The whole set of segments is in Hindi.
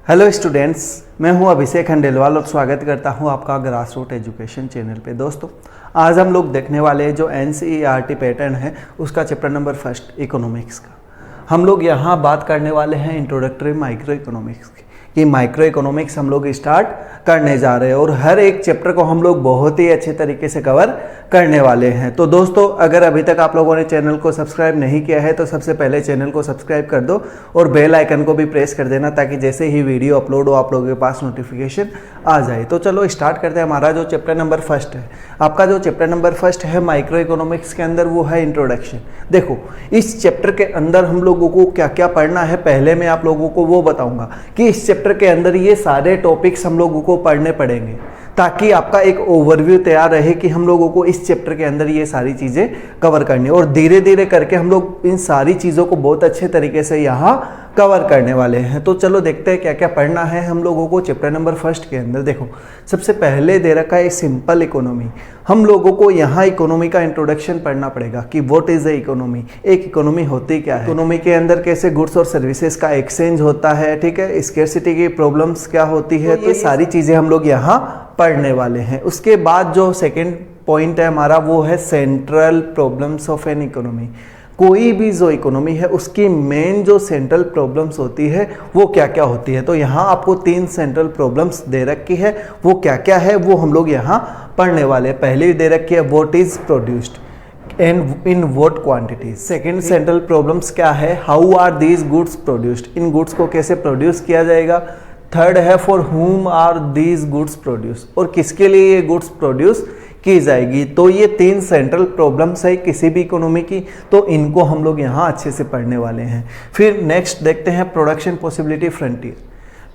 हेलो स्टूडेंट्स, मैं हूं अभिषेक खंडेलवाल और स्वागत करता हूं आपका ग्रास रूट एजुकेशन चैनल पे। दोस्तों, आज हम लोग देखने वाले जो एनसीईआरटी पैटर्न है उसका चैप्टर नंबर फर्स्ट इकोनॉमिक्स का। हम लोग यहां बात करने वाले हैं इंट्रोडक्टरी माइक्रो इकोनॉमिक्स की, कि माइक्रो इकोनॉमिक्स हम लोग स्टार्ट करने जा रहे हैं और हर एक चैप्टर को हम लोग बहुत ही अच्छे तरीके से कवर करने वाले हैं। तो दोस्तों, अगर अभी तक आप लोगों ने चैनल को सब्सक्राइब नहीं किया है तो सबसे पहले चैनल को सब्सक्राइब कर दो और बेल आइकन को भी प्रेस कर देना, ताकि जैसे ही वीडियो अपलोड हो आप लोगों के पास नोटिफिकेशन आ जाए। तो चलो स्टार्ट करते हैं। हमारा जो चैप्टर नंबर फर्स्ट है, आपका जो चैप्टर नंबर फर्स्ट है माइक्रो इकोनॉमिक्स के अंदर, वो है इंट्रोडक्शन। देखो, इस चैप्टर के अंदर हम लोगों को क्या क्या पढ़ना है, पहले मैं आप लोगों को वो बताऊंगा कि इस चैप्टर के अंदर ये सारे टॉपिक्स हम लोगों को पढ़ने पड़ेंगे, ताकि आपका एक ओवरव्यू तैयार रहे कि हम लोगों को इस चैप्टर के अंदर ये सारी चीज़ें कवर करनी है। और धीरे धीरे करके हम लोग इन सारी चीज़ों को बहुत अच्छे तरीके से यहाँ कवर करने वाले हैं। तो चलो देखते हैं क्या क्या पढ़ना है हम लोगों को चैप्टर नंबर फर्स्ट के अंदर। देखो, सबसे पहले दे रखा है सिंपल इकोनॉमी। हम लोगों को यहाँ इकोनॉमी का इंट्रोडक्शन पढ़ना पड़ेगा कि व्हाट इज ए इकोनॉमी, एक इकोनॉमी होती क्या है, इकोनॉमी के अंदर कैसे गुड्स और सर्विसेज का एक्सचेंज होता है, ठीक है, स्केर्सिटी की प्रॉब्लम्स क्या होती है। तो ये सारी चीज़ें हम लोग यहाँ पढ़ने वाले हैं। उसके बाद जो सेकेंड पॉइंट है हमारा, वो है central problems of an economy. कोई भी जो इकोनॉमी है उसकी मेन जो सेंट्रल प्रॉब्लम्स होती है वो क्या क्या होती है। तो यहाँ आपको 3 सेंट्रल प्रॉब्लम्स दे रखी है, वो क्या क्या है वो हम लोग यहाँ पढ़ने वाले हैं। पहले दे रखी है what is produced and in what quantities. Second central problems क्या है, how are these goods produced, इन गुड्स को कैसे प्रोड्यूस किया जाएगा। थर्ड है for whom are these goods produce, और किसके लिए ये गुड्स प्रोड्यूस की जाएगी। तो ये 3 सेंट्रल प्रॉब्लम्स है किसी भी इकोनॉमी की, तो इनको हम लोग यहाँ अच्छे से पढ़ने वाले हैं। फिर नेक्स्ट देखते हैं प्रोडक्शन पॉसिबिलिटी फ्रंटियर,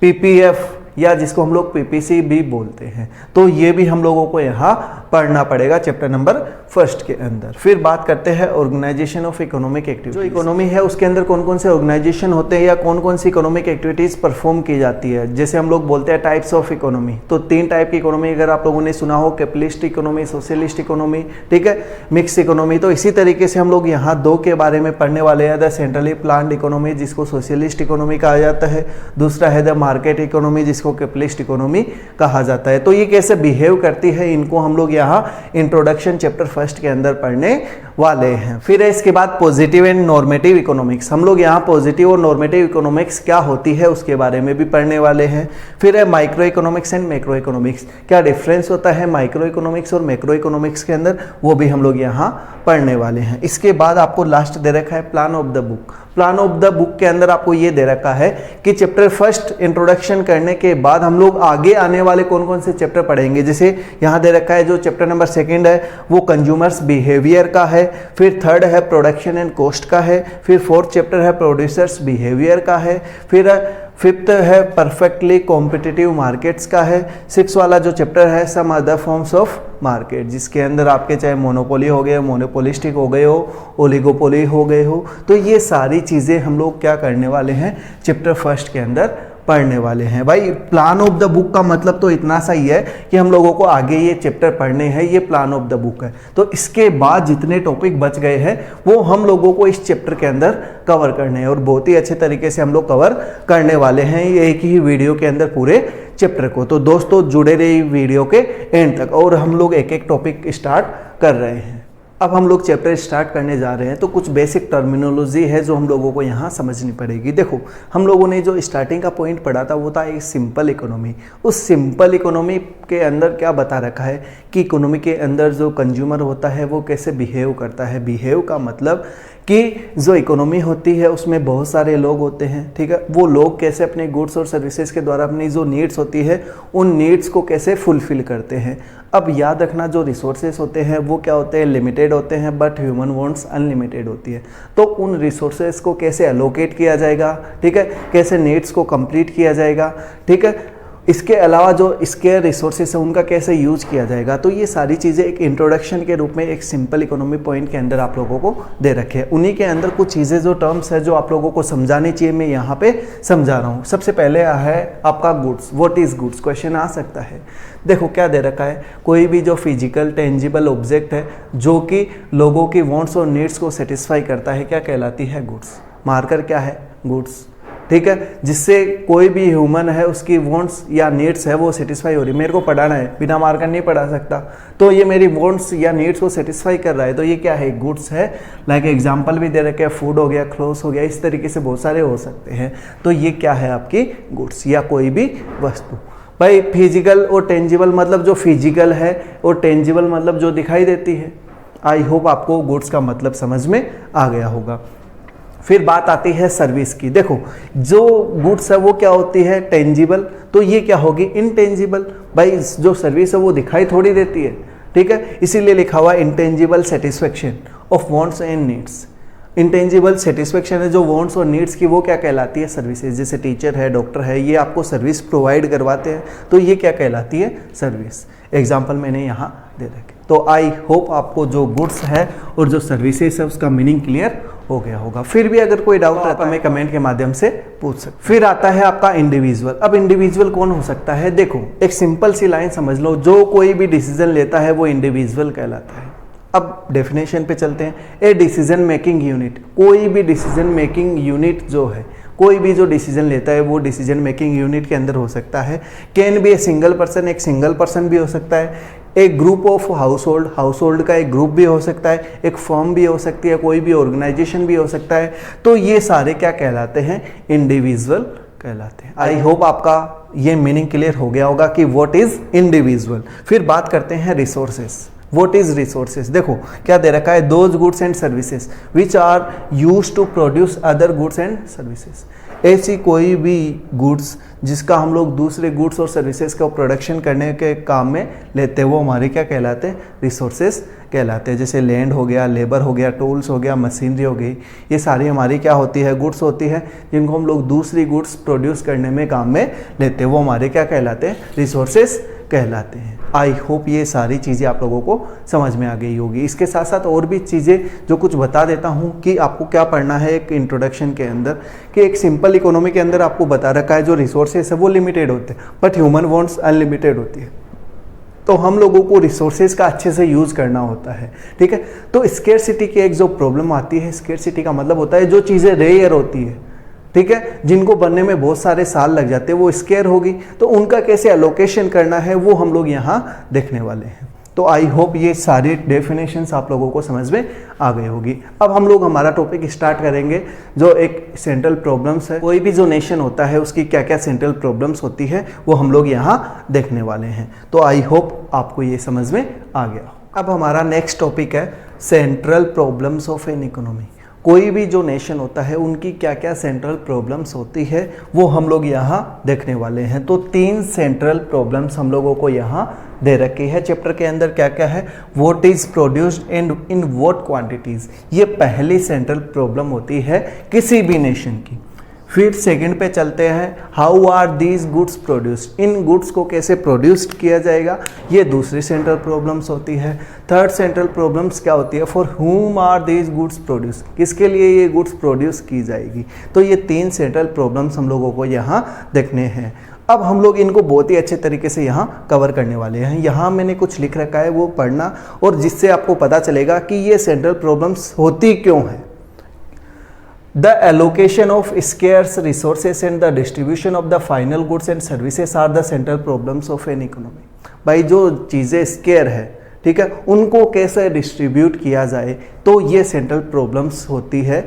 पीपीएफ, या जिसको हम लोग पीपीसी भी बोलते हैं। तो ये भी हम लोगों को यहाँ पढ़ना पड़ेगा चैप्टर नंबर फर्स्ट के अंदर। फिर बात करते हैं ऑर्गेनाइजेशन ऑफ इकोनॉमिक एक्टिविटीज। जो इकोनॉमी है उसके अंदर कौन कौन से ऑर्गेनाइजेशन होते हैं या कौन कौन सी इकोनॉमिक एक्टिविटीज परफॉर्म की जाती है। जैसे हम लोग बोलते हैं टाइप्स ऑफ इकोनॉमी, तो 3 टाइप की इकोनॉमी अगर आप लोगों ने सुना हो, कैपिटलिस्ट इकोनॉमी, सोशलिस्ट इकोनॉमी, ठीक है, मिक्स इकोनॉमी। तो इसी तरीके से हम लोग यहाँ 2 के बारे में पढ़ने वाले हैं। द सेंट्रली प्लान्ड इकोनॉमी, जिसको सोशलिस्ट इकोनॉमी कहा जाता है। दूसरा है द मार्केट इकोनॉमी, जिसको कैपिटलिस्ट इकोनॉमी कहा जाता है। तो ये कैसे बिहेव करती है, इनको हम लोग यहाँ इंट्रोडक्शन चैप्टर फर्स्ट के अंदर पढ़ने वाले हैं। फिर है इसके बाद पॉजिटिव एंड नॉर्मेटिव इकोनॉमिक्स। हम लोग यहाँ पॉजिटिव और नॉर्मेटिव इकोनॉमिक्स क्या होती है उसके बारे में भी पढ़ने वाले हैं। फिर है micro economics and macro economics, क्या डिफरेंस होता है माइक्रो इकोनॉमिक्स और मैक्रो इकोनॉमिक्स के अंदर, वो भी हम लोग यहाँ पढ़ने वाले हैं। इसके बाद आपको लास्ट दे रखा है plan of the book. Plan of the book के अंदर आपको ये दे रखा है कि चैप्टर फर्स्ट इंट्रोडक्शन करने के बाद हम लोग आगे आने वाले कौन कौन से चैप्टर पढ़ेंगे। जैसे यहाँ दे रखा है जो चैप्टर नंबर सेकंड है वो कंज्यूमर्स बिहेवियर का है। फिर थर्ड है प्रोडक्शन एंड कॉस्ट का है। फिर फोर्थ चैप्टर है प्रोड्यूसर्स बिहेवियर का है। फिर फिफ्थ है परफेक्टली कॉम्पिटिटिव मार्केट्स का है। 6 वाला जो चैप्टर है some other forms of market, जिसके अंदर आपके चाहे मोनोपोली हो गए, मोनोपोलिस्टिक हो गए हो, ओलिगोपोली हो गए हो। तो ये सारी चीज़ें हम लोग क्या करने वाले हैं चैप्टर फर्स्ट के अंदर पढ़ने वाले हैं। भाई, प्लान ऑफ द बुक का मतलब तो इतना सा ही है कि हम लोगों को आगे ये चैप्टर पढ़ने हैं, ये प्लान ऑफ द बुक है। तो इसके बाद जितने टॉपिक बच गए हैं वो हम लोगों को इस चैप्टर के अंदर कवर करने हैं, और बहुत ही अच्छे तरीके से हम लोग कवर करने वाले हैं एक ही वीडियो के अंदर पूरे चैप्टर को। तो दोस्तों, जुड़े रहिए वीडियो के एंड तक, और हम लोग एक एक टॉपिक स्टार्ट कर रहे हैं। अब हम लोग चैप्टर स्टार्ट करने जा रहे हैं, तो कुछ बेसिक टर्मिनोलॉजी है जो हम लोगों को यहाँ समझनी पड़ेगी। देखो, हम लोगों ने जो स्टार्टिंग का पॉइंट पढ़ा था वो था एक सिंपल इकोनॉमी। उस सिंपल इकोनॉमी के अंदर क्या बता रखा है कि इकोनॉमी के अंदर जो कंज्यूमर होता है वो कैसे बिहेव करता है। बिहेव का मतलब कि जो इकोनॉमी होती है उसमें बहुत सारे लोग होते हैं, ठीक है, वो लोग कैसे अपने गुड्स और सर्विसेज के द्वारा अपनी जो नीड्स होती है उन नीड्स को कैसे फुलफिल करते हैं। अब याद रखना, जो रिसोर्सेज होते हैं वो क्या होते हैं, लिमिटेड होते हैं, बट ह्यूमन वांट्स अनलिमिटेड होती है। तो उन रिसोर्सेज को कैसे एलोकेट किया जाएगा, ठीक है, कैसे नीड्स को कंप्लीट किया जाएगा, ठीक है, इसके अलावा जो स्केयर रिसोर्सेस है उनका कैसे यूज किया जाएगा। तो ये सारी चीज़ें एक इंट्रोडक्शन के रूप में एक सिंपल इकोनॉमी पॉइंट के अंदर आप लोगों को दे रखे हैं। उन्हीं के अंदर कुछ चीज़ें जो टर्म्स है जो आप लोगों को समझानी चाहिए, मैं यहाँ पे समझा रहा हूँ। सबसे पहले है आपका goods. What is goods, question आ सकता है। देखो क्या दे रखा है, कोई भी जो फिजिकल टेंजिबल ऑब्जेक्ट है जो कि लोगों की वांट्स और नीड्स को सेटिस्फाई करता है, क्या कहलाती है, गुड्स। मार्कर क्या है, गुड्स। ठीक है, जिससे कोई भी ह्यूमन है उसकी वांट्स या नीड्स है वो सेटिस्फाई हो रही है। मेरे को पढ़ाना है, बिना मार कर नहीं पढ़ा सकता, तो ये मेरी वांट्स या नीड्स को सेटिस्फाई कर रहा है, तो ये क्या है, गुड्स है। लाइक एग्जांपल भी दे रखे हैं, फूड हो गया, क्लोथ्स हो गया, इस तरीके से बहुत सारे हो सकते हैं। तो ये क्या है आपकी गुड्स या कोई भी वस्तु। भाई फिजिकल और टेंजिबल मतलब जो फिजिकल है और टेंजिबल मतलब जो दिखाई देती है। आई होप आपको गुड्स का मतलब समझ में आ गया होगा। फिर बात आती है सर्विस की। देखो जो गुड्स है वो क्या होती है, टेंजिबल, तो ये क्या होगी, इनटेंजिबल। भाई जो सर्विस है वो दिखाई थोड़ी देती है, ठीक है, इसीलिए लिखा हुआ intangible satisfaction of wants and needs. Intangible satisfaction है जो वांट्स और नीड्स की, वो क्या कहलाती है, सर्विसेज। जैसे टीचर है, डॉक्टर है, ये आपको सर्विस प्रोवाइड करवाते हैं, तो ये क्या कहलाती है, सर्विस। एग्जाम्पल मैंने यहाँ दे रखे। तो आई होप आपको जो गुड्स है और जो सर्विसेज है उसका मीनिंग क्लियर हो गया होगा। फिर भी अगर कोई डाउट रहता है मैं कमेंट के माध्यम से पूछ सकता। फिर आता है आपका इंडिविजुअल। अब इंडिविजुअल कौन हो सकता है, देखो एक सिंपल सी लाइन समझ लो, जो कोई भी डिसीजन लेता है वो इंडिविजुअल कहलाता है। अब डेफिनेशन पे चलते हैं। ए डिसीजन मेकिंग यूनिट, कोई भी डिसीजन मेकिंग यूनिट जो है, कोई भी जो डिसीजन लेता है वो डिसीजन मेकिंग यूनिट के अंदर हो सकता है। Can be a single person, एक सिंगल पर्सन भी हो सकता है। एक group of house hold, house hold का एक ग्रुप भी हो सकता है। एक फर्म भी हो सकती है, कोई भी ऑर्गेनाइजेशन भी हो सकता है। तो ये सारे क्या कहलाते हैं, इंडिविजुअल कहलाते हैं। आई होप आपका ये मीनिंग क्लियर हो गया होगा कि व्हाट इज इंडिविजुअल। फिर बात करते हैं रिसोर्सेस। What is resources? देखो क्या दे रखा है, those goods and services which are used to produce other goods and services। ऐसी कोई भी गुड्स जिसका हम लोग दूसरे गुड्स और सर्विसेज का प्रोडक्शन करने के काम में लेते हैं वो हमारे क्या कहलाते हैं, रिसोर्सेज कहलाते हैं। जैसे लैंड हो गया, लेबर हो गया, टूल्स हो गया, मशीनरी हो गई, ये सारी हमारी क्या होती है, गुड्स होती है, जिनको हम लोग दूसरी गुड्स प्रोड्यूस करने में काम में लेते हैं, वो हमारे क्या कहलाते हैं, रिसोर्सेज कहलाते हैं। आई होप ये सारी चीज़ें आप लोगों को समझ में आ गई होगी। इसके साथ साथ और भी चीज़ें जो कुछ बता देता हूँ कि आपको क्या पढ़ना है एक इंट्रोडक्शन के अंदर, कि एक सिंपल इकोनॉमी के अंदर आपको बता रखा है जो रिसोर्सेज है वो लिमिटेड होते हैं, बट ह्यूमन वांट्स अनलिमिटेड होती है। तो हम लोगों को रिसोर्सेज का अच्छे से यूज़ करना होता है, ठीक है। तो स्केर्सिटी की एक जो प्रॉब्लम आती है, स्केर्सिटी का मतलब होता है जो चीज़ें रेयर होती है, ठीक है, जिनको बनने में बहुत सारे साल लग जाते हैं, वो स्केयर होगी, तो उनका कैसे एलोकेशन करना है वो हम लोग यहाँ देखने वाले हैं। तो आई होप ये सारे डेफिनेशंस आप लोगों को समझ में आ गई होगी। अब हम लोग हमारा टॉपिक स्टार्ट करेंगे जो एक सेंट्रल प्रॉब्लम्स है। कोई भी जो नेशन होता है उसकी क्या क्या सेंट्रल प्रॉब्लम्स होती है वो हम लोग यहाँ देखने वाले हैं। तो आई होप आपको ये समझ में आ गया। अब हमारा नेक्स्ट टॉपिक है central problems of an economy. कोई भी जो नेशन होता है उनकी क्या क्या सेंट्रल प्रॉब्लम्स होती है वो हम लोग यहाँ देखने वाले हैं। तो 3 सेंट्रल प्रॉब्लम्स हम लोगों को यहाँ दे रखी है चैप्टर के अंदर। क्या क्या है, what is produced and in what quantities, ये पहली सेंट्रल प्रॉब्लम होती है किसी भी नेशन की। फिर सेकंड पे चलते हैं, how are these goods produced, इन गुड्स को कैसे प्रोड्यूस्ड किया जाएगा, ये दूसरी सेंट्रल प्रॉब्लम्स होती है। थर्ड सेंट्रल प्रॉब्लम्स क्या होती है, for whom are these goods produced, किसके लिए ये गुड्स प्रोड्यूस की जाएगी। तो ये 3 सेंट्रल प्रॉब्लम्स हम लोगों को यहाँ देखने हैं। अब हम लोग इनको बहुत ही अच्छे तरीके से यहाँ कवर करने वाले हैं। यहाँ मैंने कुछ लिख रखा है वो पढ़ना, और जिससे आपको पता चलेगा कि ये सेंट्रल प्रॉब्लम्स होती क्यों है। The allocation of scarce resources and the distribution of the final goods and services are the central problems of an economy। भाई जो चीज़ें स्केयर है, ठीक है, उनको कैसे डिस्ट्रीब्यूट किया जाए, तो ये सेंट्रल प्रॉब्लम्स होती है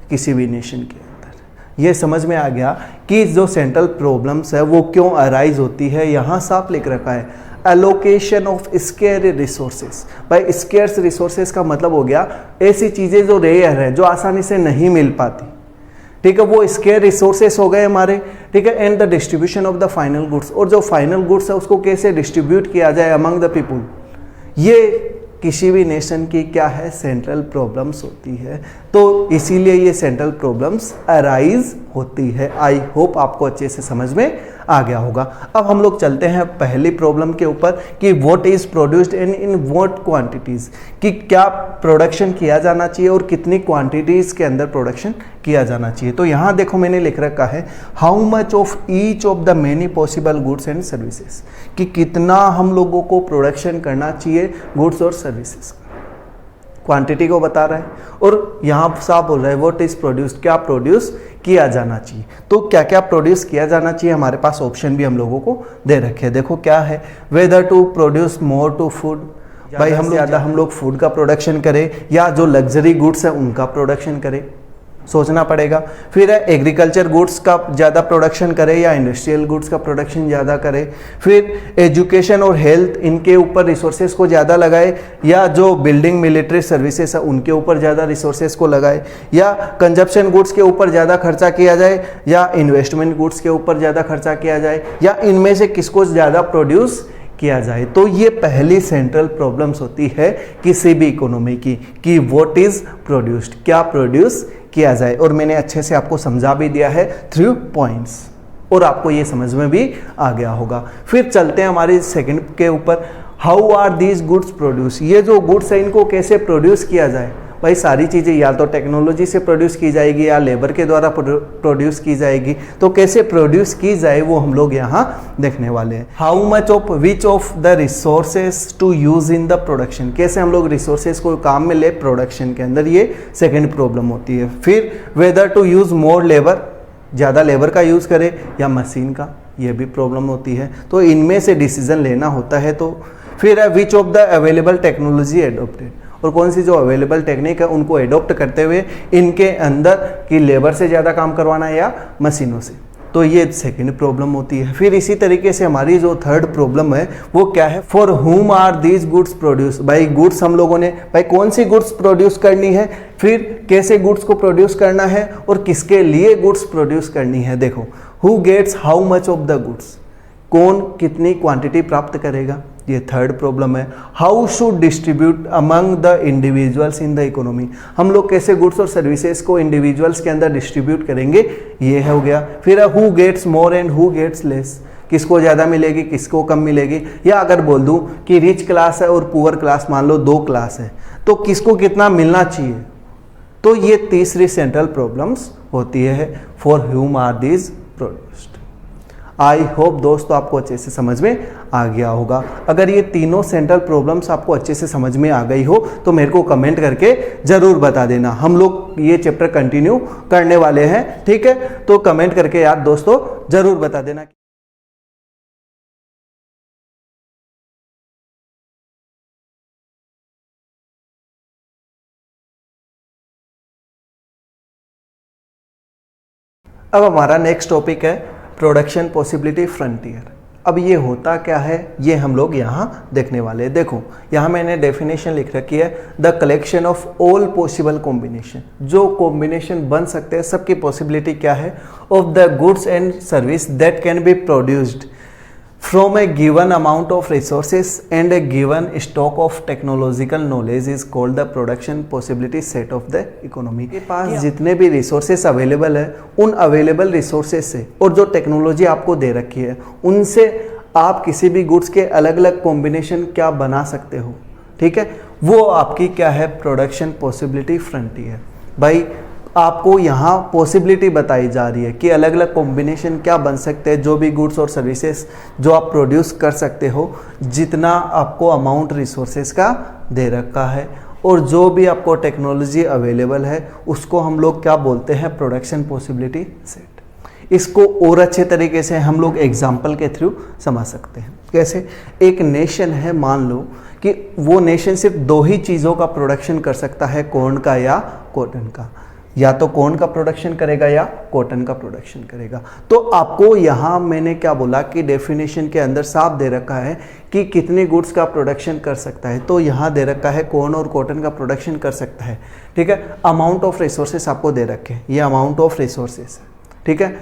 किसी भी नेशन के अंदर। ये समझ में आ गया कि जो सेंट्रल प्रॉब्लम्स है वो क्यों अराइज होती है। यहाँ साफ लिख रखा है एलोकेशन ऑफ स्केयर रिसोर्सेज। भाई स्केयर्स रिसोर्सेज का मतलब हो गया ऐसी चीज़ें जो रेयर है, जो आसानी से नहीं मिल पाती, ठीक है, वो स्केयर रिसोर्सेज हो गए हमारे, ठीक है। And the distribution of the final goods, और जो फाइनल गुड्स है उसको कैसे डिस्ट्रीब्यूट किया जाए अमंग द पीपुल, ये किसी भी नेशन की क्या है, सेंट्रल प्रॉब्लम्स होती है। तो इसीलिए ये सेंट्रल प्रॉब्लम्स अराइज होती है। आई होप आपको अच्छे से समझ में आ गया होगा। अब हम लोग चलते हैं पहली प्रॉब्लम के ऊपर कि what is produced and in what quantities, कि क्या प्रोडक्शन किया जाना चाहिए और कितनी क्वांटिटीज के अंदर प्रोडक्शन किया जाना चाहिए। तो यहाँ देखो मैंने लिख रखा है how much of each of the many possible goods and services, कि कितना हम लोगों को प्रोडक्शन करना चाहिए गुड्स और सर्विसेज का। क्वांटिटी को बता रहा है, और यहाँ साफ बोल रहा है व्हाट इज प्रोड्यूस्ड, क्या प्रोड्यूस किया जाना चाहिए। तो क्या क्या प्रोड्यूस किया जाना चाहिए, हमारे पास ऑप्शन भी हम लोगों को दे रखे हैं। देखो क्या है, whether to produce more to food, भाई हम लोग फूड का प्रोडक्शन करें या जो लग्जरी गुड्स है उनका प्रोडक्शन करें, सोचना पड़ेगा। फिर है एग्रीकल्चर गुड्स का ज़्यादा प्रोडक्शन करें या इंडस्ट्रियल गुड्स का प्रोडक्शन ज़्यादा करें। फिर एजुकेशन और हेल्थ इनके ऊपर रिसोर्सेज को ज़्यादा लगाए, या जो बिल्डिंग मिलिट्री सर्विसेज है उनके ऊपर ज़्यादा रिसोर्सेज को लगाए, या कंजप्शन गुड्स के ऊपर ज़्यादा खर्चा किया जाए, या इन्वेस्टमेंट गुड्स के ऊपर ज़्यादा खर्चा किया जाए, या इनमें से किसको ज़्यादा प्रोड्यूस किया जाए। तो ये पहली सेंट्रल प्रॉब्लम्स होती है किसी भी इकोनॉमी की, कि व्हाट इज प्रोड्यूस्ड, क्या प्रोड्यूस किया जाए। और मैंने अच्छे से आपको समझा भी दिया है 3 पॉइंट्स, और आपको ये समझ में भी आ गया होगा। फिर चलते हैं हमारे सेकंड के ऊपर, how are these goods produce, ये जो गुड्स है इनको कैसे प्रोड्यूस किया जाए। भाई सारी चीज़ें या तो टेक्नोलॉजी से प्रोड्यूस की जाएगी या लेबर के द्वारा प्रोड्यूस की जाएगी, तो कैसे प्रोड्यूस की जाए वो हम लोग यहाँ देखने वाले हैं। How much of which of the resources to use in the production, कैसे हम लोग रिसोर्सेज को काम में ले प्रोडक्शन के अंदर, ये सेकेंड प्रॉब्लम होती है। फिर whether to use more labour, ज़्यादा लेबर का यूज़ करें या मशीन का, ये भी प्रॉब्लम होती है। तो इनमें से डिसीजन लेना होता है। तो फिर है विच of the available technology adopted, और कौन सी जो अवेलेबल टेक्निक है उनको एडॉप्ट करते हुए इनके अंदर की लेबर से ज़्यादा काम करवाना है या मशीनों से, तो ये सेकंड प्रॉब्लम होती है। फिर इसी तरीके से हमारी जो थर्ड प्रॉब्लम है वो क्या है, for whom are these goods produce, भाई गुड्स हम लोगों ने, भाई कौन सी गुड्स प्रोड्यूस करनी है, फिर कैसे गुड्स को प्रोड्यूस करना है, और किसके लिए गुड्स प्रोड्यूस करनी है। देखो who gets how much of the goods, कौन कितनी क्वांटिटी प्राप्त करेगा, ये थर्ड प्रॉब्लम है। How should distribute among the individuals in the economy, हम लोग कैसे गुड्स और सर्विसेज को इंडिविजुअल्स के अंदर डिस्ट्रीब्यूट करेंगे, ये हो गया। फिर who gets more and who gets less, किसको ज़्यादा मिलेगी किसको कम मिलेगी, या अगर बोल दूं कि रिच क्लास है और पुअर क्लास, मान लो 2 क्लास है, तो किसको कितना मिलना चाहिए। तो ये तीसरी सेंट्रल प्रॉब्लम्स होती है, for whom are these produced. I hope दोस्तों आपको अच्छे से समझ में आ गया होगा। अगर ये तीनों सेंट्रल प्रॉब्लम्स आपको अच्छे से समझ में आ गई हो तो मेरे को कमेंट करके ज़रूर बता देना, हम लोग ये चैप्टर कंटिन्यू करने वाले हैं, ठीक है। तो कमेंट करके यार दोस्तों ज़रूर बता देना। अब हमारा नेक्स्ट टॉपिक है प्रोडक्शन पॉसिबिलिटी फ्रंटियर। अब ये होता क्या है ये हम लोग यहाँ देखने वाले हैं। देखो यहाँ मैंने डेफिनेशन लिख रखी है, the collection of all possible combination, जो कॉम्बिनेशन बन सकते हैं सबकी पॉसिबिलिटी क्या है, of the goods and service that can be produced from A given amount of resources and A given stock of technological knowledge is called the production possibility set of the economy. के पास जितने भी रिसोर्सेज अवेलेबल है उन अवेलेबल रिसोर्सेज से और जो टेक्नोलॉजी आपको दे रखी है उनसे आप किसी भी गुड्स के अलग अलग कॉम्बिनेशन क्या बना सकते हो, ठीक है, वो आपकी क्या है प्रोडक्शन पॉसिबिलिटी फ्रंटियर। भाई आपको यहाँ पॉसिबिलिटी बताई जा रही है कि अलग अलग कॉम्बिनेशन क्या बन सकते हैं, जो भी गुड्स और सर्विसेज जो आप प्रोड्यूस कर सकते हो, जितना आपको अमाउंट रिसोर्सेज का दे रखा है और जो भी आपको टेक्नोलॉजी अवेलेबल है उसको हम लोग क्या बोलते हैं, प्रोडक्शन पॉसिबिलिटी सेट। इसको और अच्छे तरीके से हम लोग एग्जाम्पल के थ्रू समझ सकते हैं। कैसे, एक नेशन है, मान लो कि वो नेशन सिर्फ 2 ही चीज़ों का प्रोडक्शन कर सकता है, कॉर्न का या कॉटन का, या तो कॉर्न का प्रोडक्शन करेगा या कॉटन का प्रोडक्शन करेगा। तो आपको यहाँ मैंने क्या बोला कि डेफिनेशन के अंदर साफ दे रखा है कि कितने गुड्स का प्रोडक्शन कर सकता है, तो यहाँ दे रखा है कॉर्न और कॉटन का प्रोडक्शन कर सकता है, ठीक है। अमाउंट ऑफ रिसोर्सेस आपको दे रखे हैं, ये अमाउंट ऑफ रिसोर्सेस है, ठीक है।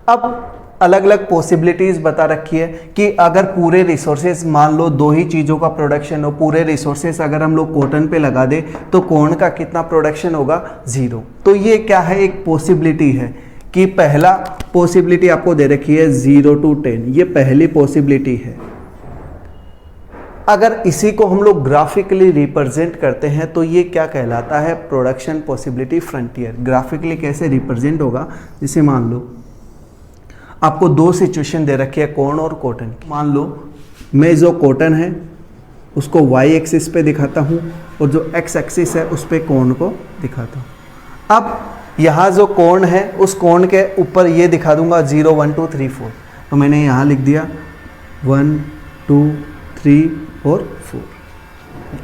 अब अलग अलग पॉसिबिलिटीज़ बता रखी है कि अगर पूरे रिसोर्सेज मान लो 2 ही चीज़ों का प्रोडक्शन हो, पूरे रिसोर्सेज अगर हम लोग कॉटन पे लगा दे तो कॉर्न का कितना प्रोडक्शन होगा, 0। तो ये क्या है, एक पॉसिबिलिटी है कि पहला पॉसिबिलिटी आपको दे रखी है 0 to 10, ये पहली पॉसिबिलिटी है। अगर इसी को हम लोग ग्राफिकली रिप्रेजेंट करते हैं तो ये क्या कहलाता है, प्रोडक्शन पॉसिबिलिटी फ्रंटियर। ग्राफिकली कैसे रिप्रेजेंट होगा, जैसे मान लो आपको 2 सिचुएशन दे रखी है कॉर्न और कॉटन की। मान लो मैं जो कॉटन है उसको y एक्सिस पे दिखाता हूँ और जो एक्स एक्सिस है उस पर कोण को दिखाता हूँ। अब यहाँ जो कोण है उस कोण के ऊपर ये दिखा दूंगा 0 1 2 3 4, तो मैंने यहाँ लिख दिया 1 2 3 और 4,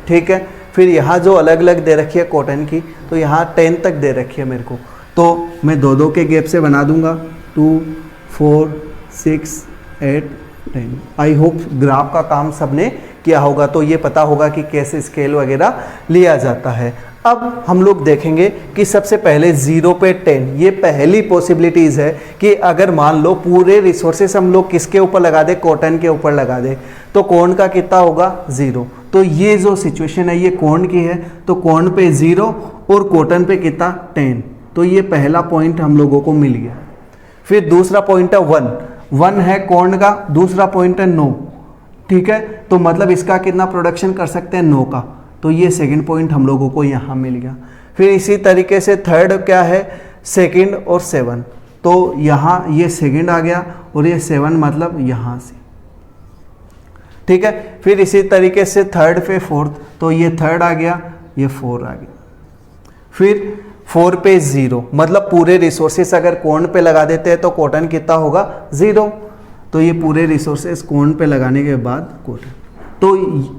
ठीक है। फिर यहाँ जो अलग अलग दे रखी है कॉटन की, तो यहाँ 10 तक दे रखी है मेरे को, तो मैं दो दो के गैप से बना दूंगा 2 4 6 8 10। आई होप ग्राफ का काम सबने किया होगा, तो ये पता होगा कि कैसे स्केल वगैरह लिया जाता है। अब हम लोग देखेंगे कि सबसे पहले 0 पे 10, ये पहली पॉसिबिलिटीज़ है कि अगर मान लो पूरे रिसोर्सेस हम लोग किसके ऊपर लगा दे, कॉटन के ऊपर लगा दे, तो कोण का कितना होगा 0। तो ये जो सिचुएशन है ये कोण की है, तो कोण पे 0 और कॉटन पे कितना 10, तो ये पहला पॉइंट हम लोगों को मिल गया। फिर दूसरा पॉइंट है 1 है कोण का, दूसरा पॉइंट है 9, ठीक है। तो मतलब इसका कितना प्रोडक्शन कर सकते हैं 9 का, तो ये सेकंड पॉइंट हम लोगों को यहाँ मिल गया। फिर इसी तरीके से थर्ड क्या है, सेकंड और 7, तो यहाँ ये सेकंड आ गया और ये 7 मतलब यहाँ से, ठीक है। फिर इसी तरीके से थर्ड पे फोर्थ, तो ये थर्ड आ गया, ये 4 आ गया। फिर 4 पे 0, मतलब पूरे रिसोर्सेस अगर कोण पे लगा देते हैं तो कॉटन कितना होगा 0, तो ये पूरे रिसोर्सेस कोण पे लगाने के बाद कॉटन, तो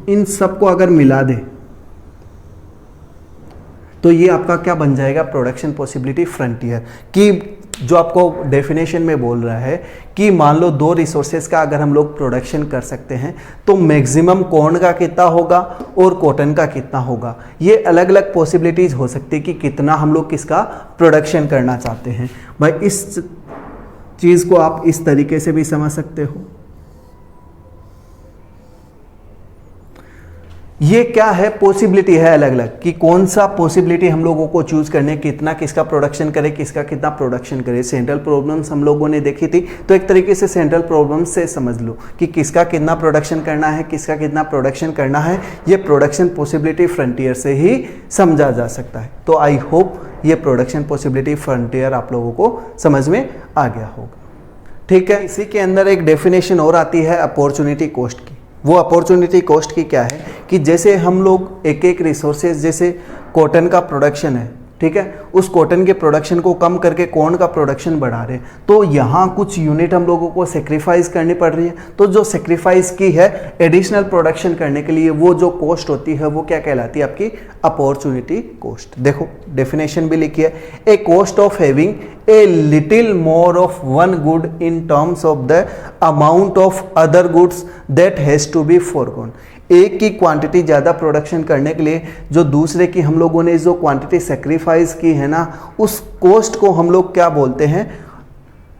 इन सबको अगर मिला दे तो ये आपका क्या बन जाएगा, प्रोडक्शन पॉसिबिलिटी फ्रंटियर। कि जो आपको डेफिनेशन में बोल रहा है कि मान लो 2 रिसोर्सेज का अगर हम लोग प्रोडक्शन कर सकते हैं तो मैक्सिमम कोण का कितना होगा और कॉटन का कितना होगा। ये अलग अलग पॉसिबिलिटीज हो सकती है कि कितना हम लोग किसका प्रोडक्शन करना चाहते हैं। भाई इस चीज़ को आप इस तरीके से भी समझ सकते हो। ये क्या है, पॉसिबिलिटी है अलग अलग कि कौन सा पॉसिबिलिटी हम लोगों को चूज करने, कितना किसका प्रोडक्शन करे, किसका कितना प्रोडक्शन करे। सेंट्रल प्रॉब्लम्स हम लोगों ने देखी थी, तो एक तरीके से सेंट्रल प्रॉब्लम्स से समझ लो कि किसका कितना प्रोडक्शन करना है, किसका कितना प्रोडक्शन करना है। ये प्रोडक्शन पॉसिबिलिटी फ्रंटियर से ही समझा जा सकता है। तो आई होप ये प्रोडक्शन पॉसिबिलिटी फ्रंटियर आप लोगों को समझ में आ गया होगा, ठीक है। इसी के अंदर एक डेफिनेशन और आती है अपॉर्चुनिटी कॉस्ट की। वो अपॉर्चुनिटी कॉस्ट की क्या है कि जैसे हम लोग एक एक रिसोर्सेज, जैसे कॉटन का प्रोडक्शन है, ठीक है, उस कॉटन के प्रोडक्शन को कम करके कोण का प्रोडक्शन बढ़ा रहे, तो यहाँ कुछ यूनिट हम लोगों को सेक्रीफाइस करनी पड़ रही है। तो जो सेक्रीफाइस की है एडिशनल प्रोडक्शन करने के लिए, वो जो कॉस्ट होती है वो क्या कहलाती है, आपकी अपॉर्चुनिटी कॉस्ट। देखो डेफिनेशन भी लिखी है, a cost of having a little more of one good in terms of the amount of other goods that has to be forgone. एक की क्वांटिटी ज़्यादा प्रोडक्शन करने के लिए जो दूसरे की हम लोगों ने जो क्वांटिटी सेक्रीफाइस की है ना, उस कॉस्ट को हम लोग क्या बोलते हैं,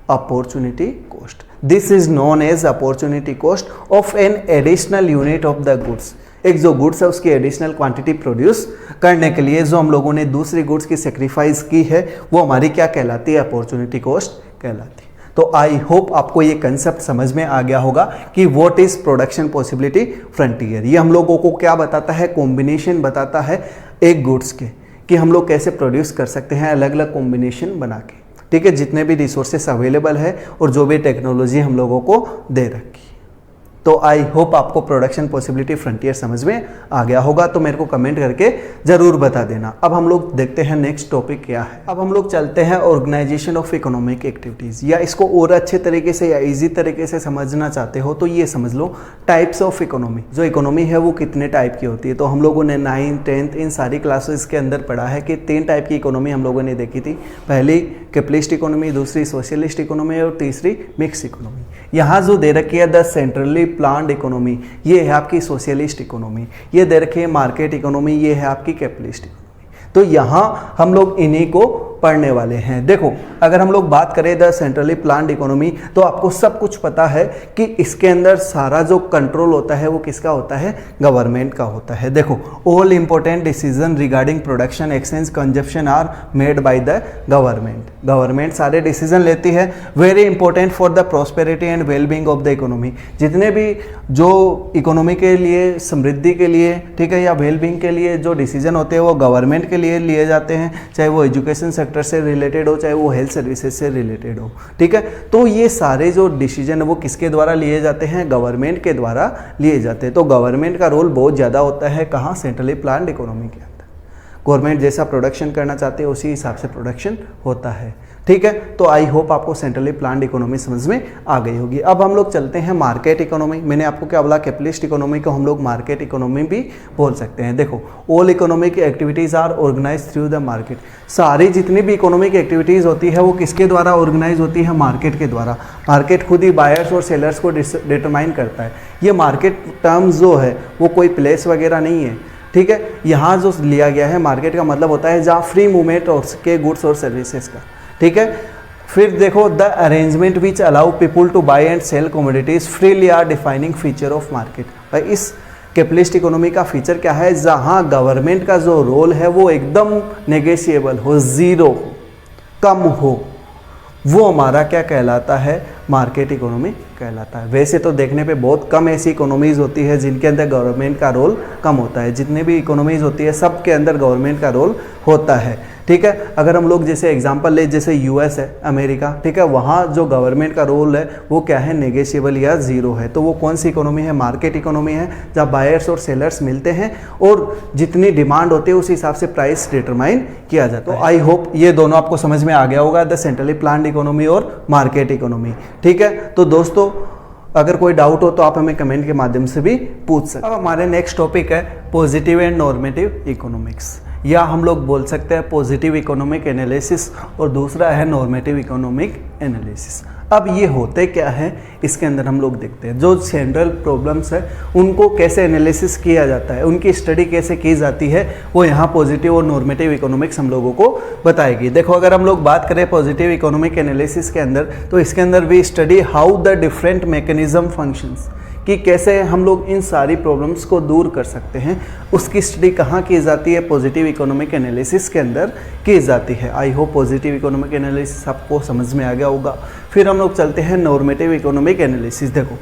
opportunity cost. This is known as opportunity cost of an additional unit of the goods. एक जो गुड्स है उसकी एडिशनल क्वांटिटी प्रोड्यूस करने के लिए जो हम लोगों ने दूसरी गुड्स की सेक्रीफाइस की है, वो हमारी क्या कहलाती है, अपॉर्चुनिटी कॉस्ट कहलाती है। तो आई होप आपको ये कंसेप्ट समझ में आ गया होगा कि what is production possibility frontier. ये हम लोगों को क्या बताता है, कॉम्बिनेशन बताता है एक गुड्स के, कि हम लोग कैसे प्रोड्यूस कर सकते हैं अलग अलग कॉम्बिनेशन बना के, ठीक है, जितने भी रिसोर्सेस अवेलेबल है और जो भी टेक्नोलॉजी हम लोगों को दे रखी। तो आई होप आपको प्रोडक्शन पॉसिबिलिटी फ्रंटियर समझ में आ गया होगा, तो मेरे को कमेंट करके जरूर बता देना। अब हम लोग देखते हैं नेक्स्ट टॉपिक क्या है। अब हम लोग चलते हैं ऑर्गेनाइजेशन ऑफ इकोनॉमिक एक्टिविटीज़, या इसको और अच्छे तरीके से या इजी तरीके से समझना चाहते हो तो ये समझ लो टाइप्स ऑफ इकोनॉमी। जो इकोनॉमी है वो कितने टाइप की होती है, तो हम लोगों ने 9th 10th इन सारी क्लासेस के अंदर पढ़ा है कि 3 टाइप की इकोनॉमी हम लोगों ने देखी थी। पहली कैपिटलिस्ट इकोनॉमी, दूसरी सोशलिस्ट इकोनॉमी और तीसरी मिक्स इकोनॉमी। यहाँ जो दे रखी है द सेंट्रली प्लान्ड इकोनॉमी, ये है आपकी सोशलिस्ट इकोनॉमी। ये दे रखी है मार्केट इकोनॉमी, ये है आपकी कैपिटलिस्ट इकोनॉमी। तो यहाँ हम लोग इन्हीं को पढ़ने वाले हैं। देखो अगर हम लोग बात करें द सेंट्रली प्लान्ड इकोनॉमी, तो आपको सब कुछ पता है कि इसके अंदर सारा जो कंट्रोल होता है वो किसका होता है, गवर्नमेंट का होता है। देखो all important decision regarding production, exchange, consumption are made by the government. Government सारे डिसीजन लेती है, very important for the prosperity and wellbeing of the economy. जितने भी जो इकोनॉमी के लिए, समृद्धि के लिए, ठीक है, या वेलबींग के लिए जो डिसीजन होते हैं वो गवर्नमेंट के लिए लिए जाते हैं, चाहे वो एजुकेशन सेक्टर से रिलेटेड हो, चाहे वो हेल्थ सर्विसेज से रिलेटेड हो, ठीक है। तो ये सारे जो डिसीजन है वो किसके द्वारा लिए जाते हैं, गवर्नमेंट के द्वारा लिए जाते हैं। तो गवर्नमेंट का रोल बहुत ज़्यादा होता है कहाँ, सेंट्रली प्लान्ड इकोनॉमी के अंदर। गवर्नमेंट जैसा प्रोडक्शन करना चाहते हैं उसी हिसाब से प्रोडक्शन होता है, ठीक है। तो आई होप आपको सेंट्रली प्लान्ड इकोनॉमी समझ में आ गई होगी। अब हम लोग चलते हैं मार्केट इकोनॉमी। मैंने आपको क्या बोला, कैपिटलिस्ट इकोनॉमी को हम लोग मार्केट इकोनॉमी भी बोल सकते हैं। देखो, all economic activities are organise through the market. सारी जितनी भी इकोनॉमिक एक्टिविटीज़ होती है वो किसके द्वारा ऑर्गेनाइज होती है, मार्केट के द्वारा। मार्केट खुद ही बायर्स और सेलर्स को डिटरमाइन करता है। ये मार्केट टर्म्स जो है वो कोई प्लेस वगैरह नहीं है, ठीक है। यहाँ जो लिया गया है मार्केट का मतलब होता है जहाँ फ्री मूवमेंट और के गुड्स और सर्विसेज का, ठीक है। फिर देखो, the arrangement which allow people to buy and sell commodities freely are defining feature of market. भाई इस कैपिटलिस्ट इकोनॉमी का फीचर क्या है, जहाँ गवर्नमेंट का जो रोल है वो एकदम नेगोशिएबल हो, जीरो हो, कम हो, वो हमारा क्या कहलाता है, मार्केट इकोनॉमी कहलाता है। वैसे तो देखने पे बहुत कम ऐसी इकोनॉमीज़ होती है जिनके अंदर गवर्नमेंट का रोल कम होता है। जितने भी इकोनॉमीज़ होती है सब के अंदर गवर्नमेंट का रोल होता है, ठीक है। अगर हम लोग जैसे एग्जांपल ले, जैसे यूएस है, अमेरिका, ठीक है, वहाँ जो गवर्नमेंट का रोल है वो क्या है, नेगोशिएबल या जीरो है। तो वो कौन सी इकोनॉमी है, मार्केट इकोनॉमी है, जहाँ बायर्स और सेलर्स मिलते हैं और जितनी डिमांड होती है उस हिसाब से प्राइस डिटरमाइन किया जाता है। तो आई होप ये दोनों आपको समझ में आ गया होगा, द सेंट्रली प्लान्ड इकोनॉमी और मार्केट इकोनॉमी, ठीक है। तो दोस्तों अगर कोई डाउट हो तो आप हमें कमेंट के माध्यम से भी पूछ सकते हैं। अब हमारे नेक्स्ट टॉपिक है पॉजिटिव एंड नॉर्मेटिव इकोनॉमिक्स, या हम लोग बोल सकते हैं पॉजिटिव इकोनॉमिक एनालिसिस और दूसरा है नॉर्मेटिव इकोनॉमिक एनालिसिस। अब ये होते क्या है, इसके अंदर हम लोग देखते हैं जो सेंट्रल प्रॉब्लम्स है उनको कैसे एनालिसिस किया जाता है, उनकी स्टडी कैसे की जाती है, वो यहाँ पॉजिटिव और नॉर्मेटिव इकोनॉमिक्स हम लोगों को बताएगी। देखो, अगर हम लोग बात करें पॉजिटिव इकोनॉमिक एनालिसिस के अंदर, तो इसके अंदर भी study how the different mechanism functions, कि कैसे हम लोग इन सारी प्रॉब्लम्स को दूर कर सकते हैं, उसकी स्टडी कहाँ की जाती है, पॉजिटिव इकोनॉमिक एनालिसिस के अंदर की जाती है। I hope positive economic analysis आपको समझ में आ गया होगा। फिर हम लोग चलते हैं नॉर्मेटिव इकोनॉमिक एनालिसिस। देखो,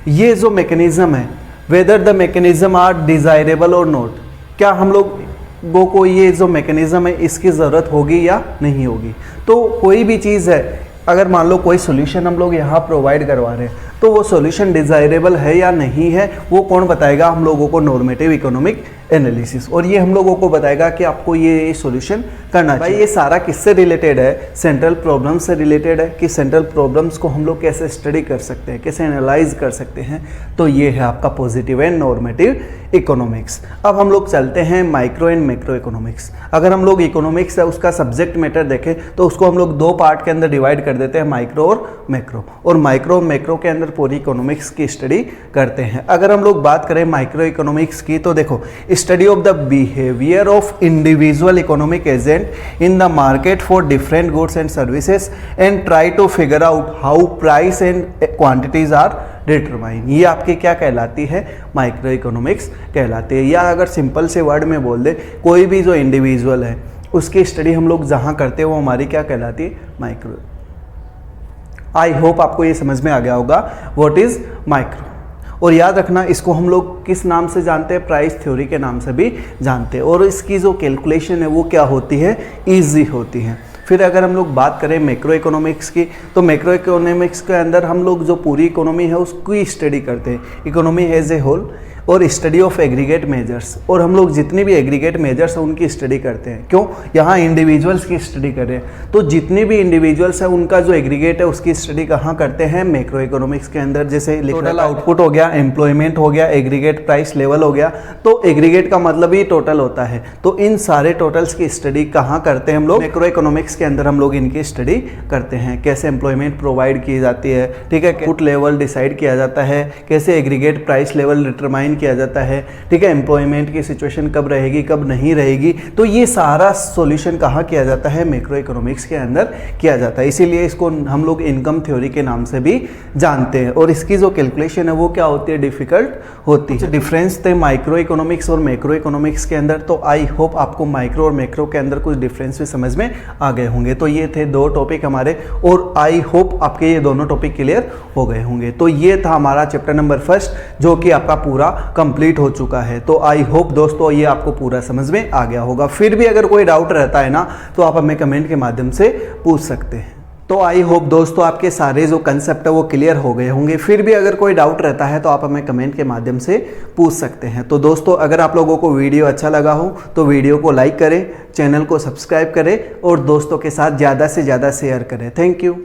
ये जो मैकेनिज्म है, whether the mechanism are desirable और नॉट, क्या हम लोगों को ये जो मैकेनिज्म है इसकी ज़रूरत होगी या नहीं होगी। तो कोई भी चीज़ है, अगर मान लो कोई सोल्यूशन हम लोग यहाँ प्रोवाइड करवा रहे हैं, तो वो सॉल्यूशन डिजायरेबल है या नहीं है, वो कौन बताएगा, हम लोगों को नॉर्मेटिव इकोनॉमिक एनालिसिस। और ये हम लोगों को बताएगा कि आपको ये सॉल्यूशन करना चाहिए। ये सारा किससे रिलेटेड है, सेंट्रल प्रॉब्लम से रिलेटेड है, कि सेंट्रल प्रॉब्लम्स को हम लोग कैसे स्टडी कर सकते हैं, कैसे एनालाइज कर सकते हैं। तो ये है आपका पॉजिटिव एंड नॉर्मेटिव इकोनॉमिक्स। अब हम लोग चलते हैं माइक्रो एंड मैक्रो इकोनॉमिक्स। अगर हम लोग इकोनॉमिक्स है उसका सब्जेक्ट मैटर देखें तो उसको हम लोग दो पार्ट के अंदर डिवाइड कर देते हैं, माइक्रो और मैक्रो। और माइक्रो मैक्रो के अंदर पूरी इकोनॉमिक्स की स्टडी करते हैं। अगर हम लोग बात करें माइक्रो इकोनॉमिक्स की, तो देखो, study of the behaviour of individual economic agent in the market for different goods and services and try to figure out how price and quantities are determine. ये आपकी क्या कहलाती है, माइक्रो इकोनॉमिक्स कहलाती है। या अगर सिंपल से वर्ड में बोल दे, कोई भी जो इंडिविजुअल है उसकी स्टडी हम लोग जहाँ करते हैं वो हमारी क्या कहलाती है, माइक्रो। आई होप आपको ये समझ में आ गया होगा व्हाट इज माइक्रो। और याद रखना, इसको हम लोग किस नाम से जानते हैं, प्राइस थ्योरी के नाम से भी जानते हैं। और इसकी जो कैलकुलेशन है वो क्या होती है, ईजी होती है। फिर अगर हम लोग बात करें मैक्रो इकोनॉमिक्स की, तो मैक्रो इकोनॉमिक्स के अंदर हम लोग जो पूरी इकोनॉमी है उसकी स्टडी करते हैं, इकोनॉमी एज ए होल, और स्टडी ऑफ एग्रीगेट मेजर्स। और हम लोग जितनी भी एग्रीगेट मेजर्स हैं उनकी स्टडी करते हैं। क्यों, यहाँ इंडिविजुअल्स की स्टडी कर रहे हैं, तो जितनी भी इंडिविजुअल्स हैं उनका जो एग्रीगेट है उसकी स्टडी कहाँ करते हैं, मैक्रो इकोनॉमिक्स के अंदर। जैसे टोटल आउटपुट हो गया, एम्प्लॉयमेंट हो गया, एग्रीगेट प्राइस लेवल हो गया। तो एग्रीगेट का मतलब ही टोटल होता है। तो इन सारे टोटल्स की स्टडी कहाँ करते हैं हम लोग, मैक्रो इकोनॉमिक्स के अंदर हम लोग इनकी स्टडी करते हैं। कैसे एम्प्लॉयमेंट प्रोवाइड की जाती है, ठीक है, आउटपुट लेवल डिसाइड किया जाता है, कैसे एग्रीगेट प्राइस लेवल डिटरमाइन किया जाता है, ठीक है, एम्प्लॉयमेंट की सिचुएशन कब रहेगी कब नहीं रहेगी। तो ये सारा सॉल्यूशन कहाँ किया जाता है, मैक्रो इकोनॉमिक्स के अंदर किया जाता है। इसीलिए इसको हम लोग इनकम थ्योरी के नाम से भी जानते हैं। और इसकी जो कैलकुलेशन है वो क्या होती है, डिफिकल्ट होती है। डिफरेंस थे माइक्रो इकोनॉमिक्स और मैक्रो इकोनॉमिक्स के अंदर। तो आई होप आपको माइक्रो और मैक्रो के अंदर कुछ डिफरेंस भी समझ में आ गए होंगे। तो ये थे दो टॉपिक हमारे, और आई होप आपके ये दोनों टॉपिक क्लियर हो गए होंगे। तो ये था हमारा चैप्टर नंबर 1, जो कि आपका पूरा कंप्लीट हो चुका है। तो आई होप दोस्तों ये आपको पूरा समझ में आ गया होगा। फिर भी अगर कोई डाउट रहता है ना तो आप हमें कमेंट के माध्यम से पूछ सकते हैं। तो आई होप दोस्तों आपके सारे जो कंसेप्ट है वो क्लियर हो गए होंगे। फिर भी अगर कोई डाउट रहता है तो आप हमें कमेंट के माध्यम से पूछ सकते हैं। तो दोस्तों अगर आप लोगों को वीडियो अच्छा लगा हो तो वीडियो को लाइक करें, चैनल को सब्सक्राइब करें और दोस्तों के साथ ज़्यादा से ज़्यादा शेयर करें। Thank you.